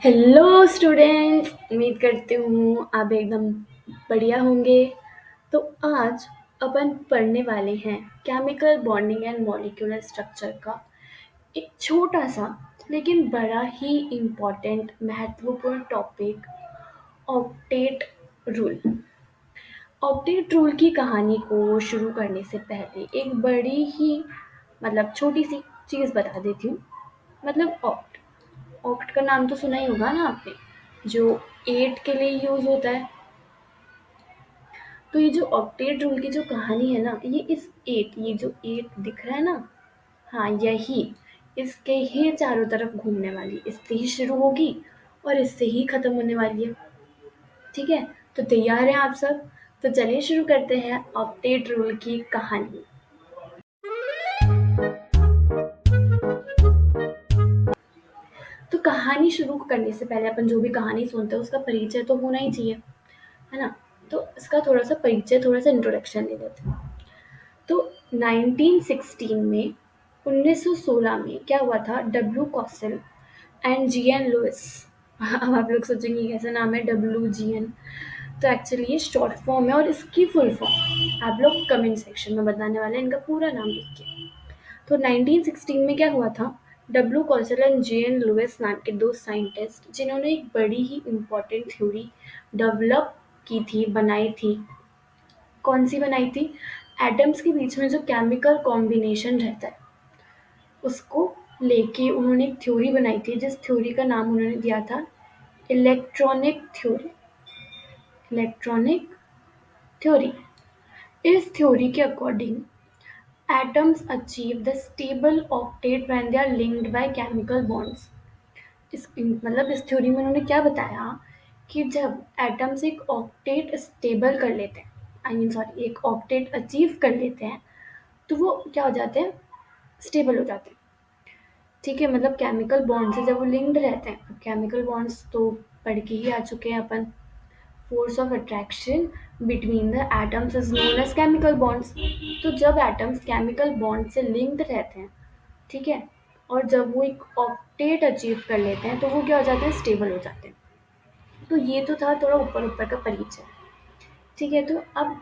Hello students, उम्मीद करती हूँ आप एकदम बढ़िया होंगे। तो आज अपन पढ़ने वाले हैं chemical bonding and molecular structure का एक छोटा सा लेकिन बड़ा ही इम्पोर्टेंट महत्वपूर्ण topic, octet rule. Octet rule की कहानी को शुरू करने से पहले एक बड़ी ही छोटी सी चीज़ बता देती हूँ। ऑक्ट ऑक्ट का नाम तो सुना ही होगा ना आपने, जो 8 के लिए यूज़ होता है। तो ये जो ऑक्टेट रूल की जो कहानी है ना, ये जो 8 दिख रहा है ना, हाँ यही, इसके ही चारों तरफ घूमने वाली, इससे ही शुरू होगी और इससे ही खत्म होने वाली है। ठीक है, तो तैयार हैं आप सब? तो चलिए शुरू करते हैं ऑक्टेट रूल की कहानी। तो कहानी शुरू करने से पहले अपन जो भी कहानी सुनते हैं उसका परिचय तो होना ही चाहिए, है ना? तो इसका थोड़ा सा परिचय, थोड़ा सा इंट्रोडक्शन ले लेते हैं। तो 1916 में 1916 में क्या हुआ था, W Kossel and G N Lewis. अब आप लोग सोचेंगे कैसा नाम है डब्ल्यू जी एन। तो एक्चुअली ये शॉर्ट फॉर्म है और इसकी फुल फॉर्म आप लोग कमेंट सेक्शन में बताने वाले हैं, इनका पूरा नाम लिख के। तो 1916 में क्या हुआ था, W Kossel and J N Lewis नाम के दो साइंटिस्ट, जिन्होंने एक बड़ी ही इम्पोर्टेंट थ्योरी डेवलप की थी, बनाई थी। कौन सी बनाई थी? एटम्स के बीच में जो केमिकल कॉम्बिनेशन रहता है उसको लेके उन्होंने एक थ्योरी बनाई थी, जिस थ्योरी का नाम उन्होंने दिया था इलेक्ट्रॉनिक थ्योरी। Electronic theory. इस थ्योरी के according atoms achieve the stable octet when they are linked by chemical bonds। इस थ्योरी में उन्होंने क्या बताया कि जब एटम्स एक ऑक्टेट स्टेबल कर लेते हैं, एक ऑक्टेट अचीव कर लेते हैं, तो वो क्या हो जाते हैं, स्टेबल हो जाते हैं। ठीक है, मतलब केमिकल बॉन्ड से जब वो लिंक्ड रहते हैं, केमिकल बॉन्ड्स तो पढ़ के ही आ चुके हैं अपन। Force of attraction between the atoms is known as chemical bonds. तो जब एटम्स केमिकल बॉन्ड से लिंक्ड रहते हैं, ठीक है, और जब वो एक ऑक्टेट अचीव कर लेते हैं तो वो क्या हो जाते हैं, स्टेबल हो जाते हैं। तो ये तो था थोड़ा ऊपर ऊपर का परिचय। ठीक है, तो अब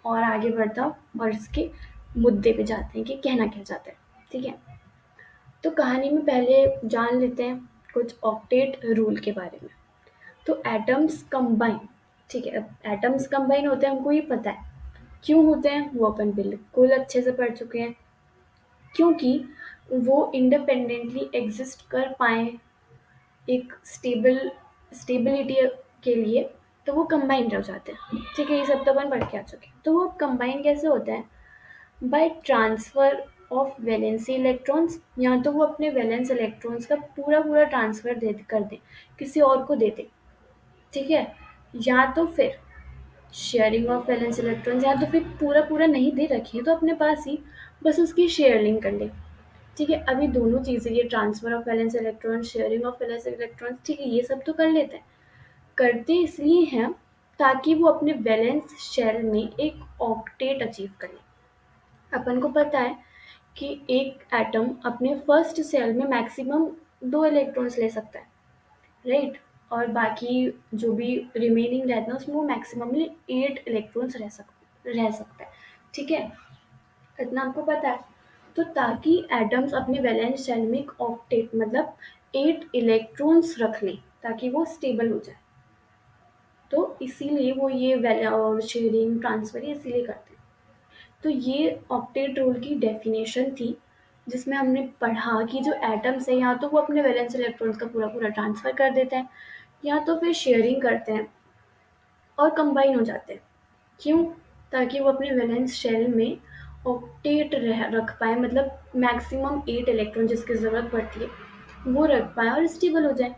और आगे बढ़ता हूँ और इसके मुद्दे पे जाते हैं कि कहना क्या चाहते हैं। ठीक है, तो कहानी में पहले जान लेते हैं कुछ ऑक्टेट रूल के बारे में। तो एटम्स कंबाइन, ठीक है, अब एटम्स कंबाइन होते हैं, हमको ये पता है। क्यों होते हैं वो अपन बिल्कुल अच्छे से पढ़ चुके हैं। क्योंकि वो इंडिपेंडेंटली एग्जिस्ट कर पाए एक स्टेबिलिटी के लिए, तो वो कंबाइंड हो जाते हैं। ठीक है, ये सब तो अपन पढ़ के आ चुके हैं। तो वो कंबाइन कैसे होते हैं? By transfer of valency electrons. या तो वो अपने वैलेंस इलेक्ट्रॉन्स का पूरा पूरा ट्रांसफर दे कर दे, किसी और को दे दे। ठीक है, या तो फिर शेयरिंग ऑफ वैलेंस इलेक्ट्रॉन्स, या तो फिर पूरा पूरा नहीं दे रखे तो अपने पास ही बस उसकी शेयरिंग कर ले। ठीक है, अभी दोनों चीज़ें, ये transfer of valence electron, sharing of valence electrons, ठीक है, ये सब तो कर लेते हैं। करते इसलिए हैं ताकि वो अपने वैलेंस शेल में एक ऑक्टेट अचीव करें। अपन को पता है कि एक एटम अपने फर्स्ट सेल में मैक्सिमम 2 इलेक्ट्रॉन्स ले सकता है, राइट? और बाकी जो भी रिमेनिंग रहता है उसमें वो मैक्सिममली 8 इलेक्ट्रॉन्स रह सकता है। ठीक है, इतना आपको पता है। तो ताकि एटम्स अपने वैलेंस शेल में एक ऑक्टेट 8 इलेक्ट्रॉन्स रख लें ताकि वो स्टेबल हो जाए, तो इसीलिए वो ये शेयरिंग ट्रांसफर ये इसीलिए करते हैं। तो ये ऑक्टेट रूल की डेफिनेशन थी, जिसमें हमने पढ़ा कि जो एटम्स है या तो वो अपने वैलेंस इलेक्ट्रॉन्स का पूरा पूरा ट्रांसफर कर देते हैं, या तो फिर शेयरिंग करते हैं और कंबाइन हो जाते हैं। क्यों? ताकि वो अपने वैलेंस शेल में ऑक्टेट रख पाए, मतलब मैक्सिमम 8 इलेक्ट्रॉन जिसकी ज़रूरत पड़ती है वो रख पाए और स्टेबल हो जाए।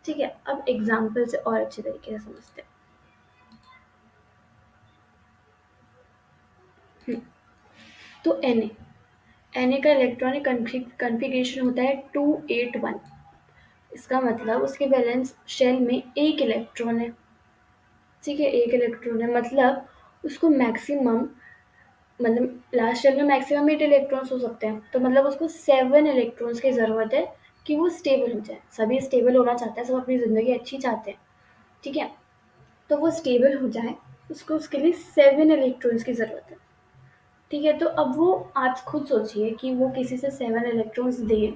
ठीक है, अब एग्जाम्पल से और अच्छे तरीके से समझते हैं। तो Na का इलेक्ट्रॉनिक कन्फिग्रेशन होता है 281। इसका मतलब उसके वैलेंस शेल में एक इलेक्ट्रॉन है। ठीक है, एक इलेक्ट्रॉन है, मतलब उसको मैक्सिमम, लास्ट शेल में मैक्सिमम 8 इलेक्ट्रॉन्स हो सकते हैं, तो मतलब उसको 7 इलेक्ट्रॉन्स की ज़रूरत है कि वो स्टेबल हो जाए। सभी स्टेबल होना चाहते हैं, सब अपनी ज़िंदगी अच्छी चाहते हैं, ठीक है? तो वो स्टेबल हो जाए, उसको उसके लिए 7 इलेक्ट्रॉन्स की ज़रूरत है, ठीक है? तो अब वो आप खुद सोचिए कि वो किसी से 7 इलेक्ट्रॉन्स दे,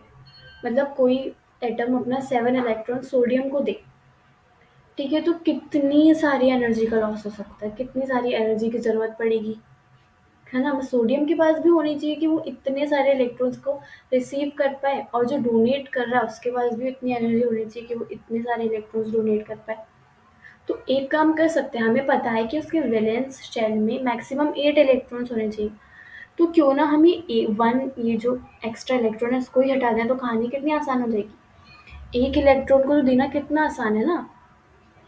मतलब कोई एटम अपना 7 इलेक्ट्रॉन सोडियम को दे, ठीक है? तो कितनी सारी एनर्जी का लॉस हो सकता है, कितनी सारी एनर्जी की ज़रूरत पड़ेगी, है ना? सोडियम के पास भी होनी चाहिए कि वो इतने सारे इलेक्ट्रॉन्स को रिसीव कर पाए, और जो डोनेट कर रहा है उसके पास भी इतनी एनर्जी होनी चाहिए कि वो इतने सारे इलेक्ट्रॉन्स डोनेट कर पाए। तो एक काम कर सकते हैं, हमें पता है कि उसके वैलेंस शेल में मैक्सिमम 8 इलेक्ट्रॉन्स होने चाहिए, तो क्यों ना हम ये जो एक्स्ट्रा इलेक्ट्रॉन है इसको ही हटा दें, तो कहानी कितनी आसान हो जाएगी। एक इलेक्ट्रॉन को तो देना कितना आसान है ना,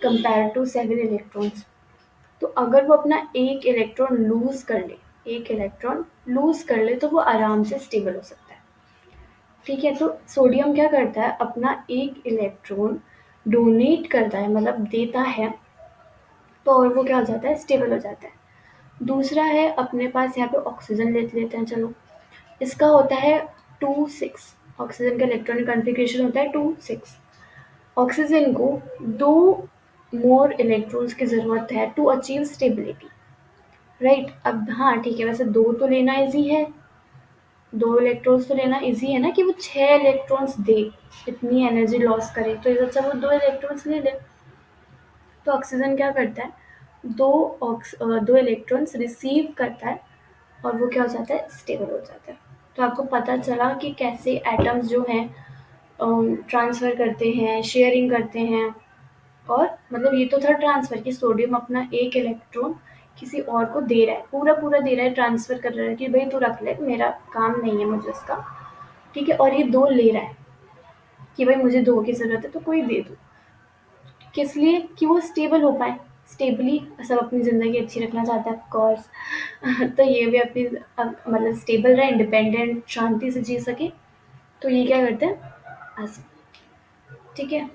कंपेयर टू 7 इलेक्ट्रॉन्स। तो अगर वो अपना एक इलेक्ट्रॉन लूज कर ले, एक इलेक्ट्रॉन लूज कर ले, तो वो आराम से स्टेबल हो सकता है, ठीक है? तो सोडियम क्या करता है, अपना एक इलेक्ट्रॉन डोनेट करता है, मतलब देता है, तो और वो क्या हो जाता है, स्टेबल हो जाता है। दूसरा है अपने पास यहाँ पे ऑक्सीजन ले लेते हैं, चलो। इसका होता है 2 6, ऑक्सीजन का इलेक्ट्रॉनिक कॉन्फ़िगरेशन होता है 2 6। ऑक्सीजन को 2 मोर इलेक्ट्रॉन्स की ज़रूरत है टू अचीव स्टेबिलिटी, राइट? अब हाँ ठीक है, वैसे 2 तो लेना ईज़ी है, 2 इलेक्ट्रॉन्स तो लेना ईज़ी है ना, कि वो 6 इलेक्ट्रॉन्स दे, इतनी एनर्जी लॉस करे, तो इससे अच्छा वो 2 इलेक्ट्रॉन्स ले ले। तो ऑक्सीजन क्या करता है, 2 इलेक्ट्रॉन्स रिसीव करता है, और वो क्या हो जाता है, स्टेबल हो जाता है। तो आपको पता चला कि कैसे एटम्स जो हैं ट्रांसफ़र करते हैं, शेयरिंग करते हैं। और मतलब ये तो था ट्रांसफ़र, कि सोडियम अपना एक इलेक्ट्रॉन किसी और को दे रहा है, पूरा-पूरा दे रहा है, ट्रांसफ़र कर रहा है कि भई तू रख ले, मेरा काम नहीं है मुझे उसका, ठीक है? और ये 2 ले रहा है कि भई मुझे 2 की ज़रूरत है तो कोई दे दो। किस लिए? कि वो स्टेबल हो पाए। स्टेबली सब अपनी ज़िंदगी अच्छी रखना चाहता है ऑफ़ कोर्स। तो ये भी अपनी मतलब स्टेबल रहे, इंडिपेंडेंट, शांति से जी सके, तो ये क्या करते हैं, ऐसे, ठीक है?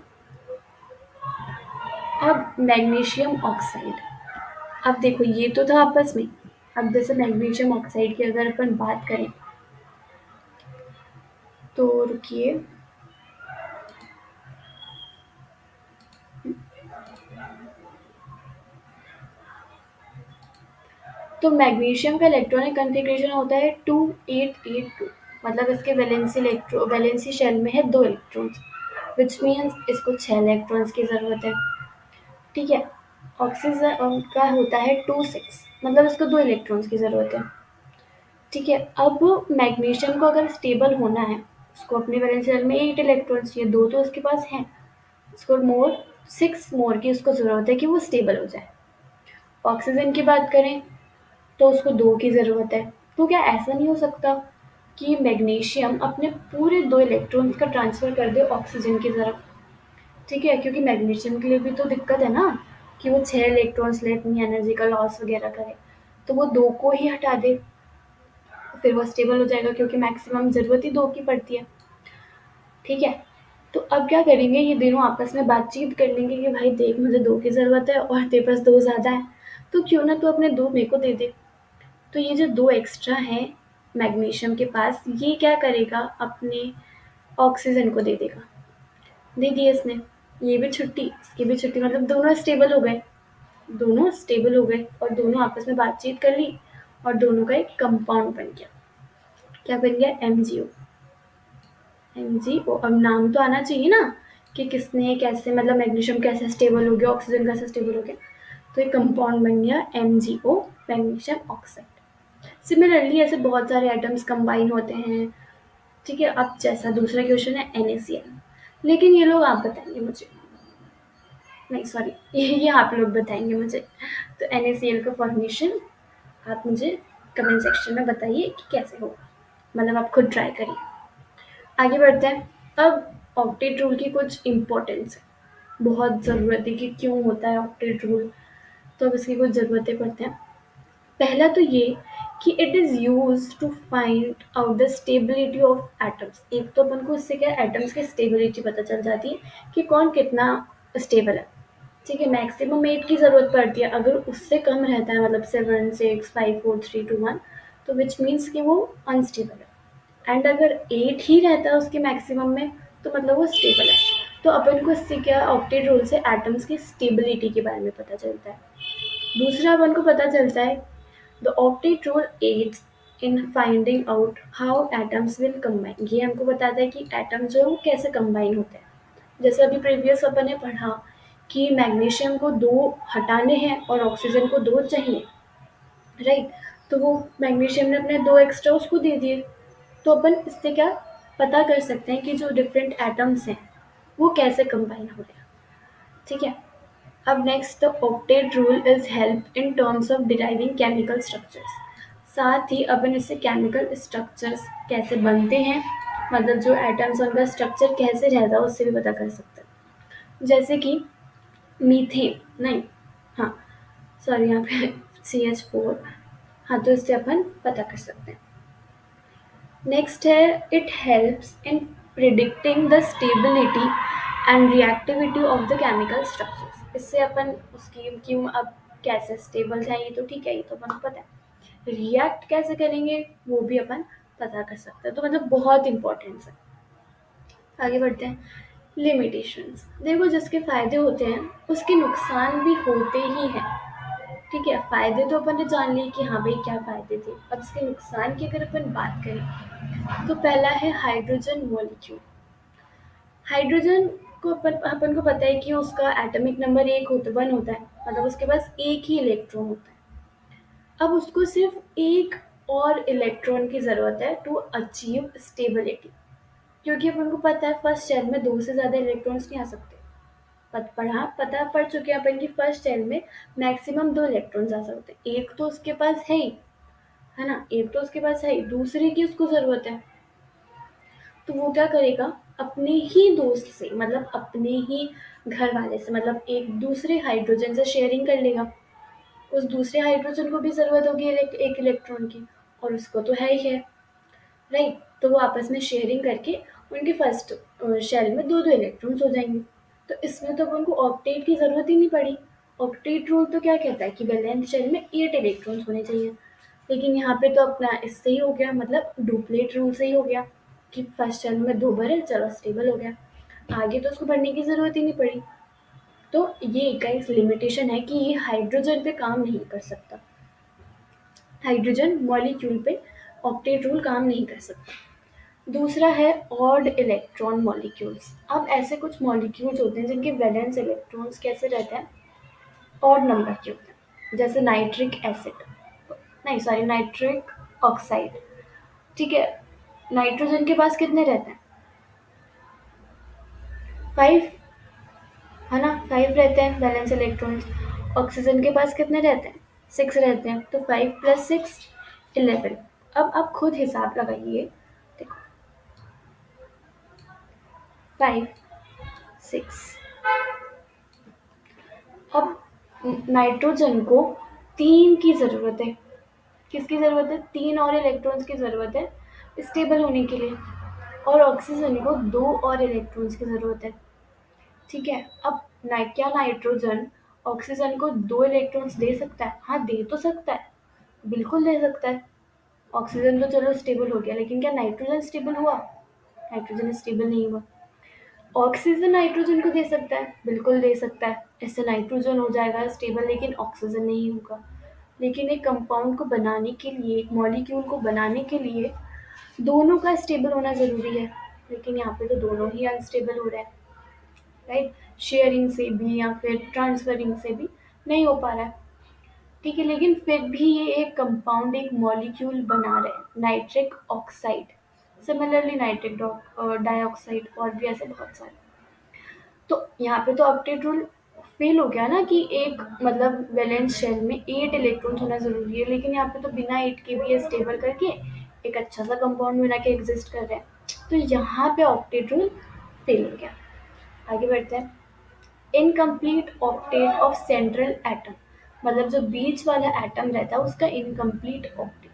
अब मैग्नीशियम ऑक्साइड, अब देखो ये तो था आपस में। अब जैसे मैग्नीशियम ऑक्साइड की अगर अपन बात करें, तो रुकिए, तो मैग्नीशियम का इलेक्ट्रॉनिक कॉन्फ़िगरेशन होता है 2882, मतलब इसके वैलेंसी शेल में है 2 इलेक्ट्रॉन्स, व्हिच मीन्स इसको 6 इलेक्ट्रॉन्स की ज़रूरत है, ठीक है? ऑक्सीजन का होता है 2 6, मतलब इसको 2 इलेक्ट्रॉन्स की ज़रूरत है, ठीक है? अब मैग्नीशियम को अगर स्टेबल होना है, उसको अपने वैलेंस शेल में 8 इलेक्ट्रॉन्स चाहिए, 2 तो उसके पास हैं, उसको 6 मोर की उसको ज़रूरत है कि वो स्टेबल हो जाए। ऑक्सीजन की बात करें तो उसको 2 की ज़रूरत है। तो क्या ऐसा नहीं हो सकता कि मैग्नीशियम अपने पूरे 2 इलेक्ट्रॉन्स का ट्रांसफ़र कर दे ऑक्सीजन की तरफ, ठीक है? क्योंकि मैग्नीशियम के लिए भी तो दिक्कत है ना, कि वो 6 इलेक्ट्रॉन्स ले, इतनी एनर्जी का लॉस वगैरह करे। तो वो 2 को ही हटा दे, फिर वो स्टेबल हो जाएगा, क्योंकि मैक्सिमम ज़रूरत ही 2 की पड़ती है, ठीक है? तो अब क्या करेंगे, ये दोनों आपस में बातचीत कर लेंगे कि भाई देख, मुझे 2 की ज़रूरत है और तेरे पास 2 ज़्यादा है, तो क्यों ना तू अपने 2 मेरे को दे दे। तो ये जो 2 एक्स्ट्रा हैं मैग्नीशियम के पास, ये क्या करेगा, अपने ऑक्सीजन को दे देगा। दे दिए इसने, ये भी छुट्टी, इसकी भी छुट्टी, मतलब दोनों स्टेबल हो गए, दोनों स्टेबल हो गए, और दोनों आपस में बातचीत कर ली, और दोनों का एक कंपाउंड बन गया। क्या बन गया, MgO। MgO, अब नाम तो आना चाहिए ना, कि किसने कैसे, मतलब मैग्नीशियम कैसे स्टेबल हो गया, ऑक्सीजन कैसे स्टेबल हो गया। तो एक कंपाउंड बन गया MgO, मैग्नीशियम ऑक्साइड। सिमिलरली ऐसे बहुत सारे एटम्स कंबाइन होते हैं, ठीक है? अब जैसा दूसरा क्वेश्चन है NaCl, लेकिन ये लोग आप बताएंगे मुझे, नहीं सॉरी, ये आप लोग बताएंगे मुझे। तो NaCl का फॉर्मेशन आप मुझे कमेंट सेक्शन में बताइए कि कैसे होगा, मतलब आप खुद ट्राई करिए। आगे बढ़ते हैं। अब ऑक्टेट रूल की कुछ इम्पोर्टेंस है, बहुत ज़रूरत है कि क्यों होता है ऑक्टेट रूल, तो अब इसकी कुछ ज़रूरतें पढ़ते हैं। पहला तो ये कि it is used to find out the stability of atoms. एक तो अपन को इससे क्या, एटम्स की स्टेबिलिटी पता चल जाती है कि कौन कितना स्टेबल है, ठीक है? मैक्सिमम 8 की ज़रूरत पड़ती है, अगर उससे कम रहता है, मतलब 7 6 5 4 3 2 1, तो विच मीन्स कि वो अनस्टेबल है। एंड अगर 8 ही रहता है उसके मैक्सिमम में, तो मतलब वो स्टेबल है। तो अपन को इससे क्या, ऑक्टेट रूल से एटम्स की स्टेबिलिटी के बारे में पता चलता है। दूसरा अपन को पता चलता है the octet rule aids in finding out how atoms will combine. ये हमको बताता है कि एटम जो है वो कैसे कंबाइन होते हैं। जैसे अभी प्रीवियस अपन ने पढ़ा कि मैग्नीशियम को दो हटाने हैं और ऑक्सीजन को दो चाहिए, राइट। तो वो मैग्नीशियम ने अपने दो एक्स्ट्रा उसको दे दिए। तो अपन इससे क्या पता कर सकते हैं कि जो डिफरेंट एटम्स हैं वो कैसे कंबाइन हो रहे हैं, ठीक है। अब next, the octet rule is help in terms of deriving chemical structures. साथ ही अपन इससे केमिकल स्ट्रक्चर्स कैसे बनते हैं, मतलब जो एटम्स उनका स्ट्रक्चर कैसे रहता है उससे भी पता कर सकते हैं। जैसे कि मीथेन, नहीं, हाँ, सॉरी, यहाँ पे CH4, हाँ, तो इससे अपन पता कर सकते हैं। नेक्स्ट है, it helps in predicting the stability and reactivity of the chemical structures. इससे अपन उसकी क्यों अब कैसे स्टेबल है, ये तो ठीक है, ये तो अपन को पता है। रिएक्ट कैसे करेंगे वो भी अपन पता कर सकते हैं, तो मतलब बहुत इंपॉर्टेंट है। आगे बढ़ते हैं। लिमिटेशंस, देखो जिसके फायदे होते हैं उसके नुकसान भी होते ही हैं, ठीक है। फायदे तो अपन ने जान लिए कि हाँ भाई क्या फायदे थे। अब इसके नुकसान की अगर अपन बात करें तो पहला है हाइड्रोजन मॉलिक्यूल। हाइड्रोजन को अपन को पता है कि उसका एटॉमिक नंबर वन होता है, मतलब उसके पास एक ही इलेक्ट्रॉन होता है। अब उसको सिर्फ एक और इलेक्ट्रॉन की ज़रूरत है टू अचीव स्टेबिलिटी, क्योंकि अपन को पता है फर्स्ट शेल में दो से ज़्यादा इलेक्ट्रॉन्स नहीं आ सकते। पढ़ चुके हैं अपन की फर्स्ट शेल में मैक्सिमम दो इलेक्ट्रॉन्स आ सकते हैं। एक तो उसके पास है ना, एक तो उसके पास है ही, दूसरे की उसको ज़रूरत है। तो वो क्या करेगा, अपने ही दोस्त से, मतलब अपने ही घर वाले से, मतलब एक दूसरे हाइड्रोजन से शेयरिंग कर लेगा। उस दूसरे हाइड्रोजन को भी ज़रूरत होगी एक इलेक्ट्रॉन की, और उसको तो है ही है, राइट। तो वो आपस में शेयरिंग करके उनके फर्स्ट शेल में दो दो इलेक्ट्रॉन्स हो जाएंगे। तो इसमें तो उनको ऑक्टेट की ज़रूरत ही नहीं पड़ी। ऑक्टेट रूल तो क्या कहता है कि वैलेंस शेल में 8 इलेक्ट्रॉन्स होने चाहिए, लेकिन यहाँ पे तो अपना इससे ही हो गया, मतलब डुप्लेट रूल से ही हो गया कि फर्स्ट शेल में दो भरे, चलो स्टेबल हो गया, आगे तो उसको भरने की ज़रूरत ही नहीं पड़ी। तो ये गाइस लिमिटेशन है कि ये हाइड्रोजन पे काम नहीं कर सकता, हाइड्रोजन मॉलिक्यूल पे ऑक्टेट रूल काम नहीं कर सकता। दूसरा है ऑड इलेक्ट्रॉन मॉलिक्यूल्स। अब ऐसे कुछ मॉलिक्यूल्स होते हैं जिनके वैलेंस इलेक्ट्रॉन्स कैसे रहते हैं, ऑड नंबर के होते हैं। जैसे नाइट्रिक एसिड, नहीं सॉरी, नाइट्रिक ऑक्साइड, ठीक है। नाइट्रोजन के पास कितने रहते हैं, 5, है ना, 5 रहते हैं वैलेंस इलेक्ट्रॉन्स। ऑक्सीजन के पास कितने रहते हैं, 6 रहते हैं। तो 5 + 6 11। अब आप खुद हिसाब लगाइए, देखो 5 6, अब नाइट्रोजन को 3 की ज़रूरत है। किसकी ज़रूरत है, 3 और इलेक्ट्रॉन्स की ज़रूरत है स्टेबल होने के लिए। और ऑक्सीजन को 2 और इलेक्ट्रॉन्स की ज़रूरत है, ठीक है। अब क्या नाइट्रोजन ऑक्सीजन को 2 इलेक्ट्रॉन्स दे सकता है, हाँ दे तो सकता है, बिल्कुल दे सकता है। ऑक्सीजन तो चलो स्टेबल हो गया, लेकिन क्या नाइट्रोजन स्टेबल हुआ, नाइट्रोजन स्टेबल नहीं हुआ। ऑक्सीजन नाइट्रोजन को दे सकता है, बिल्कुल दे सकता है, इससे नाइट्रोजन हो जाएगा स्टेबल, लेकिन ऑक्सीजन नहीं होगा। लेकिन एक कंपाउंड को बनाने के लिए, एक मॉलिक्यूल को बनाने के लिए दोनों का स्टेबल होना ज़रूरी है, लेकिन यहाँ पे तो दोनों ही अनस्टेबल हो रहा है, राइट। शेयरिंग से भी या फिर ट्रांसफरिंग से भी नहीं हो पा रहा है, ठीक है। लेकिन फिर भी ये एक कंपाउंड, एक मॉलिक्यूल बना रहे हैं, nitric oxide, similarly nitric dioxide, और भी ऐसे बहुत सारे। तो यहाँ पे तो ऑक्टेट रूल फेल हो गया ना, कि एक मतलब वैलेंस शेल में 8 इलेक्ट्रॉन्स होना ज़रूरी है, लेकिन यहाँ पे तो बिना 8 के भी ये स्टेबल करके एक अच्छा सा कंपाउंड बना के एग्जिस्ट कर रहे हैं। तो यहाँ पे ऑक्टेट रूल फेल हो गया। आगे बढ़ते हैं। Incomplete octet of central atom, मतलब जो बीच वाला एटम रहता है उसका इनकम्प्लीट ऑक्टेट।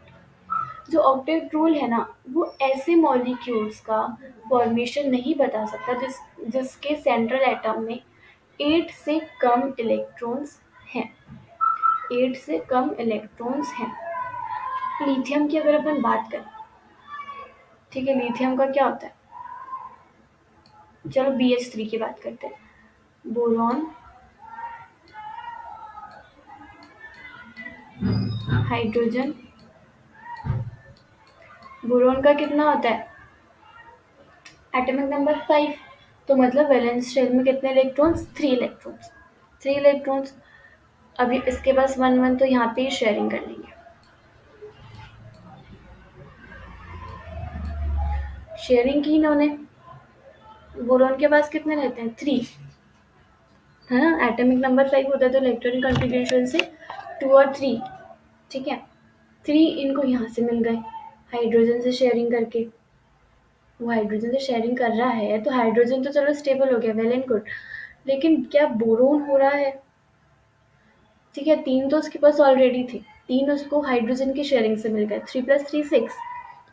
जो ऑक्टेट रूल है ना, वो ऐसे मॉलिक्यूल्स का फॉर्मेशन नहीं बता सकता जिसके सेंट्रल एटम में 8 से कम इलेक्ट्रॉन्स हैं, 8 से कम इलेक्ट्रॉन्स हैं। लिथियम की अगर अपन बात करें, ठीक है, लिथियम का क्या होता है, चलो BH3 की बात करते हैं। Boron, hydrogen. बोरॉन का कितना होता है? Atomic number 5। तो मतलब वैलेंस शेल में कितने इलेक्ट्रॉन्स? 3 इलेक्ट्रॉन्स। 3 इलेक्ट्रॉन्स। अभी इसके पास 1 1, तो यहाँ पे ही शेयरिंग कर लेंगे। शेयरिंग की इन्होंने। बोरॉन के पास कितने रहते हैं? 3, है ना। एटॉमिक नंबर 5 होता है तो इलेक्ट्रॉनिक कॉन्फ़िगरेशन से 2 और 3, ठीक है। 3 इनको यहाँ से मिल गए हाइड्रोजन से शेयरिंग करके। वो हाइड्रोजन से शेयरिंग कर रहा है तो हाइड्रोजन तो चलो स्टेबल हो गया, वेल एंड गुड। लेकिन क्या बोरोन हो रहा है? ठीक है, 3 तो उसके पास ऑलरेडी थे। 3 उसको हाइड्रोजन की शेयरिंग से मिल गए। 3 + 3 6,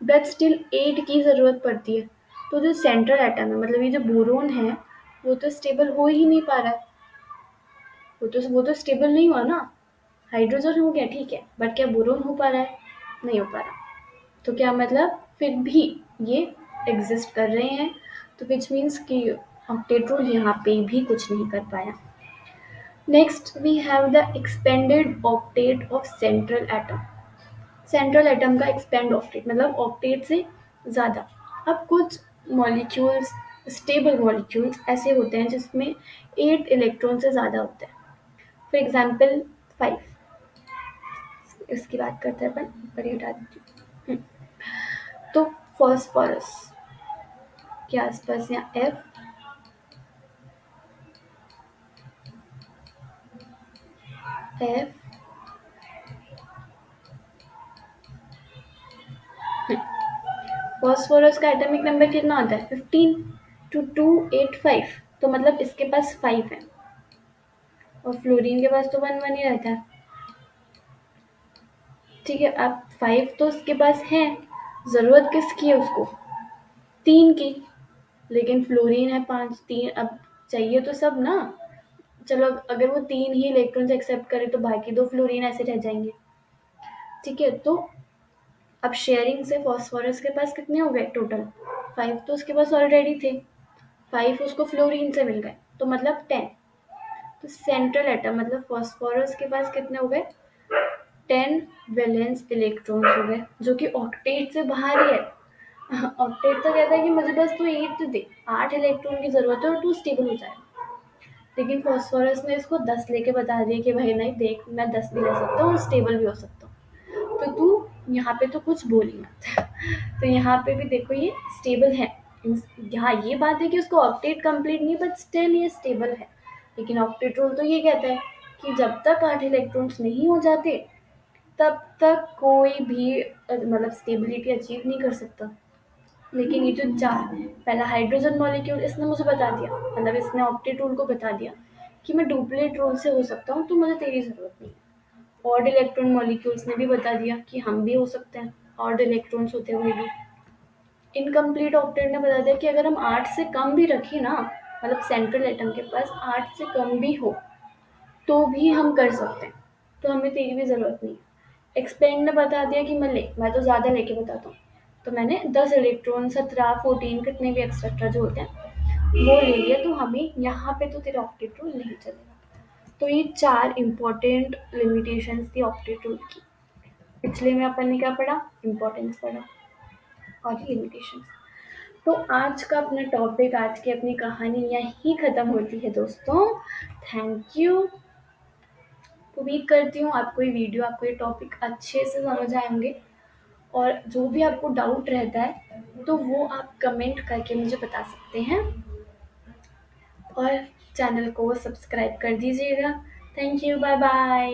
बट स्टिल 8 की ज़रूरत पड़ती है। तो जो सेंट्रल एटम है, मतलब ये जो बोरोन है, वो तो स्टेबल हो ही नहीं पा रहा है। वो तो स्टेबल नहीं हुआ ना। हाइड्रोजन हो गया, ठीक है, बट क्या बोरोन हो पा रहा है? नहीं हो पा रहा। तो क्या मतलब फिर भी ये एग्जिस्ट कर रहे हैं, तो विच मीन्स कि ऑक्टेट्रोल यहाँ पे भी कुछ नहीं कर पाया। Next we have the expanded octet of central atom. Central atom का एक्सपेंड ऑक्टेट मतलब ऑक्टेट से ज़्यादा। अब कुछ मॉलिक्यूल्स, स्टेबल मॉलिक्यूल्स ऐसे होते हैं जिसमें 8 इलेक्ट्रॉन से ज़्यादा होते हैं। फॉर एग्जाम्पल 5, इसकी बात करते हैं अपन, ऊपर ही हटा देती हूँ। तो फॉस्फोरस के आसपास यहाँ F फॉस्फोरस का एटॉमिक नंबर कितना होता है? 15 to 285। तो मतलब इसके पास 5 है और फ्लोरीन के पास तो 1 1 ही रहता है। ठीक है, अब 5 तो उसके पास है, ज़रूरत किसकी है उसको? 3 की। लेकिन फ्लोरीन है 5, 3 अब चाहिए तो सब ना। चलो अगर वो 3 ही इलेक्ट्रॉन्स एक्सेप्ट करे तो बाकी 2 फ्लोरीन ऐसे रह जाएंगे। ठीक है, तो अब शेयरिंग से फॉस्फोरस के पास कितने हो गए टोटल? 5 तो उसके पास ऑलरेडी थे, 5 उसको फ्लोरीन से मिल गए, तो मतलब 10। तो सेंट्रल एटम मतलब फॉस्फोरस के पास कितने हो गए? 10 वैलेंस इलेक्ट्रॉन्स हो गए, जो कि ऑक्टेट से बाहर ही है। ऑक्टेट तो कहता है कि मुझे बस तू 8 दे, 8 इलेक्ट्रॉन की जरूरत है और तू स्टेबल हो जाए। लेकिन फॉस्फोरस ने इसको 10 लेके बता दिया कि भाई नहीं देख, मैं 10 भी ले सकता हूँ और स्टेबल भी हो सकता हूँ, तो तू यहाँ पे तो कुछ बोल ही मत। तो यहाँ पे भी देखो ये स्टेबल है। यहाँ ये बात है कि उसको ऑक्टेट कंप्लीट नहीं, बट स्टिल ये स्टेबल है। लेकिन ऑक्टेट रूल तो ये कहता है कि जब तक 8 इलेक्ट्रॉन्स नहीं हो जाते तब तक कोई भी मतलब स्टेबिलिटी अचीव नहीं कर सकता। लेकिन ये जो 4, पहला हाइड्रोजन मॉलिक्यूल इसने मुझे बता दिया, मतलब इसने ऑक्टेट रूल को बता दिया कि मैं डुप्लेट रूल से हो सकता हूँ, तो मुझे तेरी ज़रूरत नहीं है। ऑड इलेक्ट्रॉन मॉलिक्यूल्स ने भी बता दिया कि हम भी हो सकते हैं, ऑड इलेक्ट्रॉन्स होते हुए भी। इनकम्प्लीट ऑक्टेट ने बता दिया कि अगर हम 8 से कम भी रखें ना, मतलब सेंट्रल एटम के पास 8 से कम भी हो तो भी हम कर सकते हैं, तो हमें तेरी भी ज़रूरत नहीं है। एक्सपेंड ने बता दिया कि मैं तो ज़्यादा लेके बताता हूँ, तो मैंने 10 इलेक्ट्रॉन 17 14 कितने भी एक्सेट्रा जो होते हैं वो ले लिया, तो हमें यहाँ पे तो तेरा ऑक्टेट रूल नहीं चलेगा। तो ये 4 इम्पॉर्टेंट लिमिटेशंस थी ऑक्टेट रूल की। पिछले में अपन ने क्या पढ़ा? इम्पोर्टेंस पढ़ा और लिमिटेशंस। तो आज का अपना टॉपिक, आज की अपनी कहानी यहीं ख़त्म होती है दोस्तों। Thank you. उम्मीद करती हूँ आपको ये वीडियो, आपको ये टॉपिक अच्छे से समझ आए होंगे। और जो भी आपको डाउट रहता है तो वो आप कमेंट करके मुझे बता सकते हैं, और चैनल को सब्सक्राइब कर दीजिएगा। Thank you, bye bye.